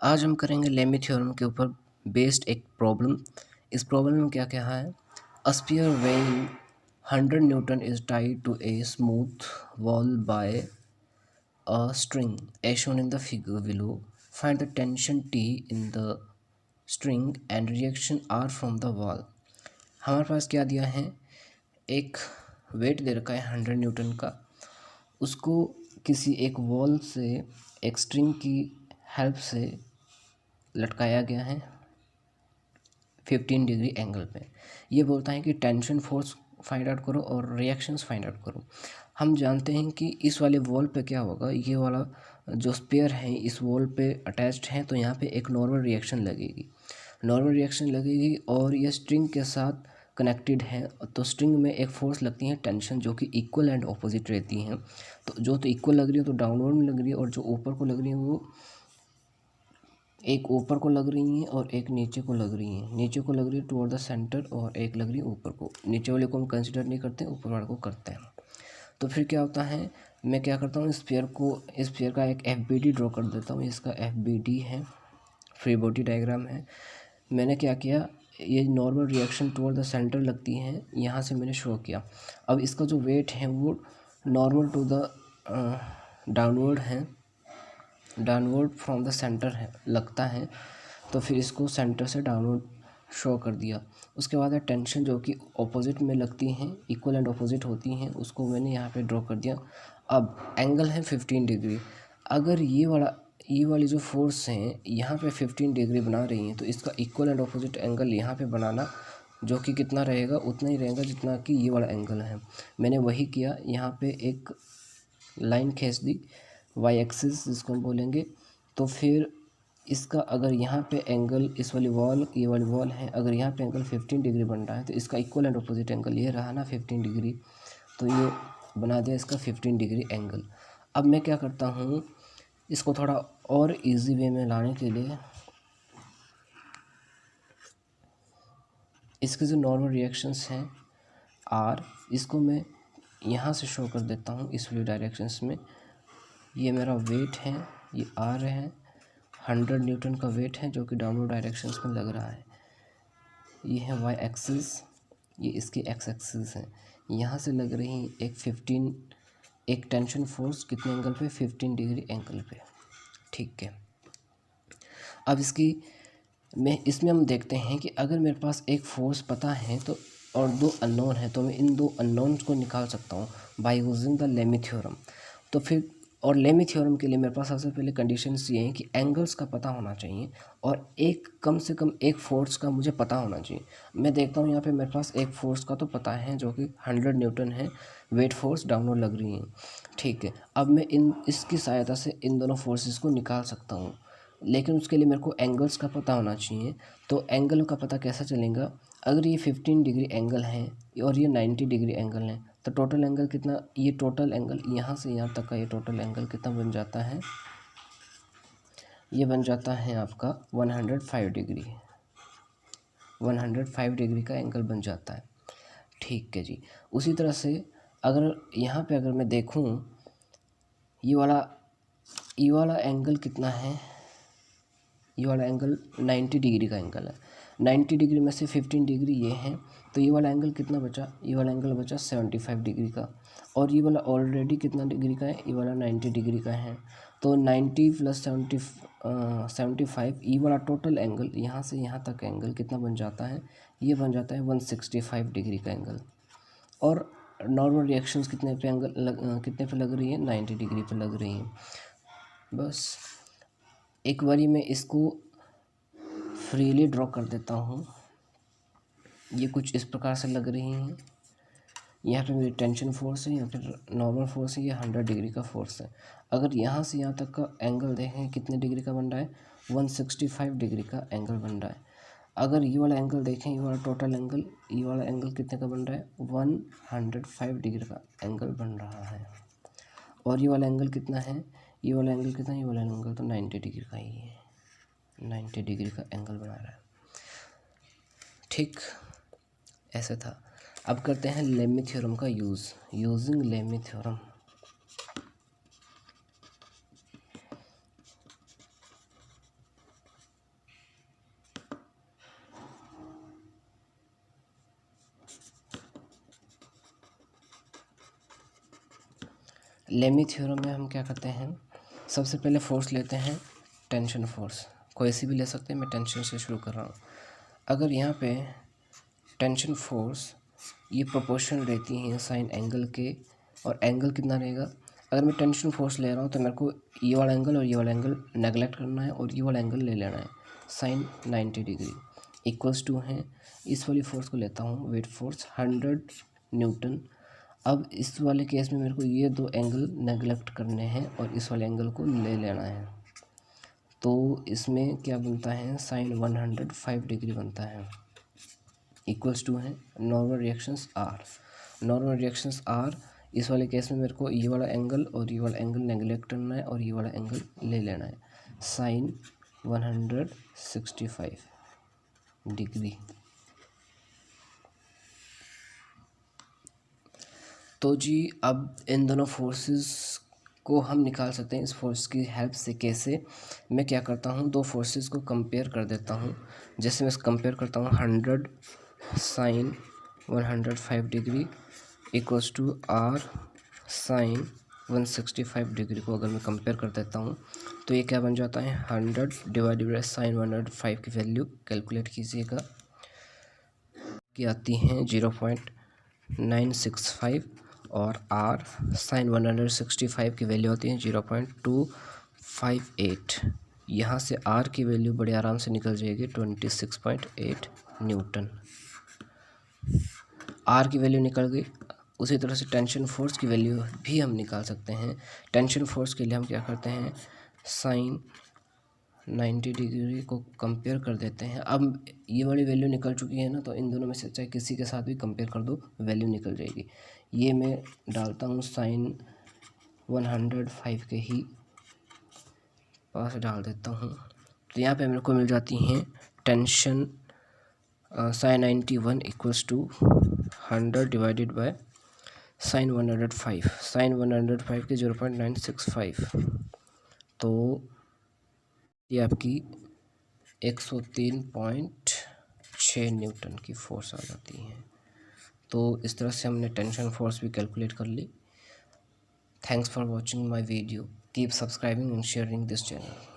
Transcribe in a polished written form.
आज हम करेंगे लेमी थ्योरम के ऊपर बेस्ड एक प्रॉब्लम। इस प्रॉब्लम में क्या क्या है? A sphere weighing 100 newton is tied to a smooth wall by a string as shown in the figure below. Find the tension T in the string and reaction R from the wall. हमारे पास क्या दिया है? एक wait दे रखा है 100 Newton का, उसको किसी एक वॉल से एक स्ट्रिंग की हेल्प से लटकाया गया है 15 डिग्री एंगल पे। ये बोलता है कि टेंशन फोर्स फाइंड आउट करो और रिएक्शंस फाइंड आउट करो। हम जानते हैं कि इस वाले वॉल पे क्या होगा, ये वाला जो स्पेयर है इस वॉल पे अटैच्ड है, तो यहाँ पे एक नॉर्मल रिएक्शन लगेगी, और ये स्ट्रिंग के साथ कनेक्टेड है, तो स्ट्रिंग में एक फोर्स लगती है टेंशन, जो कि इक्वल एंड ऑपोजिट रहती हैं। तो जो तो इक्वल लग रही है तो डाउनवर्ड में लग रही है, और जो ऊपर को लग रही है वो एक ऊपर को लग रही हैं और एक नीचे को लग रही हैं। नीचे को लग रही है टुवर्ड द सेंटर और एक लग रही है ऊपर को। नीचे वाले को हम कंसिडर नहीं करते, ऊपर वाले को करते हैं। तो फिर क्या होता है, मैं क्या करता हूँ, स्फीयर का एक FBD ड्रॉ कर देता हूँ। इसका FBD है, फ्री बॉडी डायग्राम है। मैंने क्या किया, ये normal reaction toward the centre लगती हैं, यहाँ से मैंने शो किया। अब इसका जो वेट है वो normal to the downward from the centre है लगता है, तो फिर इसको सेंटर से डाउनवर्ड शो कर दिया। उसके बाद टेंशन जो कि ऑपोजिट में लगती हैं, इक्वल एंड ऑपोजिट होती हैं, उसको मैंने यहाँ पे ड्रॉ कर दिया। अब एंगल है 15 डिग्री। अगर ये वाली जो फोर्स हैं यहाँ पे 15 डिग्री बना रही हैं, तो इसका इक्वल एंड ऑपोजिट एंगल यहाँ पे बनाना, जो कि कितना रहेगा, उतना ही रहेगा जितना कि ये वाला एंगल है। मैंने वही किया, यहाँ पे एक लाइन खींच दी वाई एक्सिस जिसको हम बोलेंगे। तो फिर इसका अगर यहाँ पे एंगल, ये वाली वॉल है, अगर यहाँ पे एंगल 15 डिग्री बन रहा है, तो इसका इक्वल एंड अपोजिट एंगल ये रहा ना 15 डिग्री, तो ये बना दिया इसका 15 डिग्री एंगल। अब मैं क्या करता हूँ, इसको थोड़ा और इजी वे में लाने के लिए इसके जो नॉर्मल रिएक्शंस हैं आर, इसको मैं यहाँ से शो कर देता हूँ इस वाली डायरेक्शंस में। ये मेरा वेट है, ये आर है, 100 न्यूटन का वेट है जो कि डाउनवर्ड डायरेक्शंस में लग रहा है। ये है वाई एक्सिस, ये इसकी एक्स एक्सिस है। यहाँ से लग रही एक टेंशन फोर्स कितने एंगल पे, 15 डिग्री एंगल पे। ठीक है। अब इसमें हम देखते हैं कि अगर मेरे पास एक फोर्स पता है तो और दो अननोन है, तो मैं इन दो अननोन्स को निकाल सकता हूँ by using the Lami theorem. तो फिर और लेमी थ्योरम के लिए मेरे पास सबसे पहले कंडीशंस ये हैं कि एंगल्स का पता होना चाहिए और कम से कम एक फोर्स का मुझे पता होना चाहिए। मैं देखता हूँ यहाँ पे मेरे पास एक फोर्स का तो पता है जो कि 100 न्यूटन है, वेट फोर्स डाउनवर्ड लग रही है। ठीक है। अब मैं इसकी सहायता से इन दोनों फोर्सेस को निकाल सकता हूँ, लेकिन उसके लिए मेरे को एंगल्स का पता होना चाहिए। तो एंगल का पता कैसा चलेगा, अगर ये 15 डिग्री एंगल है और ये 90 डिग्री एंगल है, तो टोटल एंगल कितना, ये टोटल एंगल यहाँ से यहाँ तक का ये टोटल एंगल कितना बन जाता है, ये बन जाता है आपका 105 डिग्री। 105 डिग्री का एंगल बन जाता है। ठीक है जी। उसी तरह से अगर यहाँ पे अगर मैं देखूँ, ये वाला एंगल कितना है, ये वाला एंगल 90 डिग्री का एंगल है। 90 डिग्री में से 15 डिग्री ये है, तो ये वाला एंगल कितना बचा, ये वाला एंगल बचा 75 डिग्री का। और ये वाला ऑलरेडी कितना डिग्री का है, ये वाला 90 डिग्री का है। तो 90 + 75, ये वाला टोटल एंगल यहाँ से यहाँ तक एंगल कितना बन जाता है, ये बन जाता है 165 डिग्री का एंगल। और नॉर्मल रिएक्शंस कितने पे लग रही है, 90 डिग्री पे लग रही हैं। बस एक बारी मैं इसको फ्रीली ड्रॉ कर देता हूँ। ये कुछ इस प्रकार से लग रही हैं। यहाँ पे मेरी टेंशन फोर्स है, यहाँ पे नॉर्मल फोर्स है, ये 100 डिग्री का फोर्स है। अगर यहाँ से यहाँ तक का एंगल देखें कितने डिग्री का बन रहा है, 165 डिग्री का एंगल बन रहा है। अगर ये वाला एंगल देखें, ये वाला टोटल एंगल, ये वाला एंगल कितने का बन रहा है, 105 डिग्री का एंगल बन रहा है। और ये वाला एंगल कितना है, ये वाला एंगल तो 90 डिग्री का ही है, 90 डिग्री का एंगल बना रहा है। ठीक, ऐसे था। अब करते हैं लेमी थ्योरम का using Lami theorem. Lami theorem में हम क्या करते हैं, सबसे पहले फोर्स लेते हैं टेंशन फोर्स, कोई सी भी ले सकते हैं, मैं टेंशन से शुरू कर रहा हूँ। अगर यहाँ पे टेंशन फोर्स ये प्रोपोर्शनल रहती हैं साइन एंगल के, और एंगल कितना रहेगा, अगर मैं टेंशन फोर्स ले रहा हूँ तो मेरे को ये वाला एंगल और ये वाला एंगल नेगलेक्ट करना है और ये वाला एंगल ले लेना है, साइन 90 डिग्री इक्वल्स टू है। इस वाली फोर्स को लेता हूँ वेट फोर्स 100 न्यूटन। अब इस वाले केस में मेरे को ये दो एंगल नेगलेक्ट करने हैं और इस वाले एंगल को ले लेना है, तो इसमें क्या बनता है, साइन 105 डिग्री बनता है, इक्वल्स टू है normal reactions R. Normal reactions R, इस वाले केस में मेरे को ये वाला एंगल और ये वाला एंगल नेगलेक्ट करना है और ये वाला एंगल ले लेना है, साइन 165 डिग्री। तो जी अब इन दोनों फोर्सेस को हम निकाल सकते हैं इस फोर्स की हेल्प से। कैसे, मैं क्या करता हूँ, दो फोर्सेस को कंपेयर कर देता हूँ। जैसे मैं कंपेयर करता हूँ 100 sine 105 degree equals to R sine 165 degree को अगर मैं कंपेयर कर देता हूँ तो ये क्या बन जाता है, 100 डिवाइडेड बाई साइन 105 की वैल्यू कैलकुलेट कीजिएगा, की आती हैं 0.965 और आर साइन 165 की वैल्यू आती है 0.258। यहाँ से आर की वैल्यू बड़े आराम से निकल जाएगी 26.8 न्यूटन। आर की वैल्यू निकल गई। उसी तरह से टेंशन फोर्स की वैल्यू भी हम निकाल सकते हैं। टेंशन फोर्स के लिए हम क्या करते हैं, साइन 90 डिग्री को कंपेयर कर देते हैं। अब ये वाली वैल्यू निकल चुकी है ना, तो इन दोनों में से चाहे किसी के साथ भी कंपेयर कर दो वैल्यू निकल जाएगी। ये मैं डालता हूँ साइन 105 के ही पास डाल देता हूँ, तो यहाँ पे मेरे को मिल जाती हैं tension sine 91 equals to 100 divided by sine 105, sine 105 के 0.965, तो ये आपकी 103.6 न्यूटन की फोर्स आ जाती है। तो इस तरह से हमने टेंशन फोर्स भी कैलकुलेट कर ली। Thanks for watching my video, keep subscribing and sharing this channel.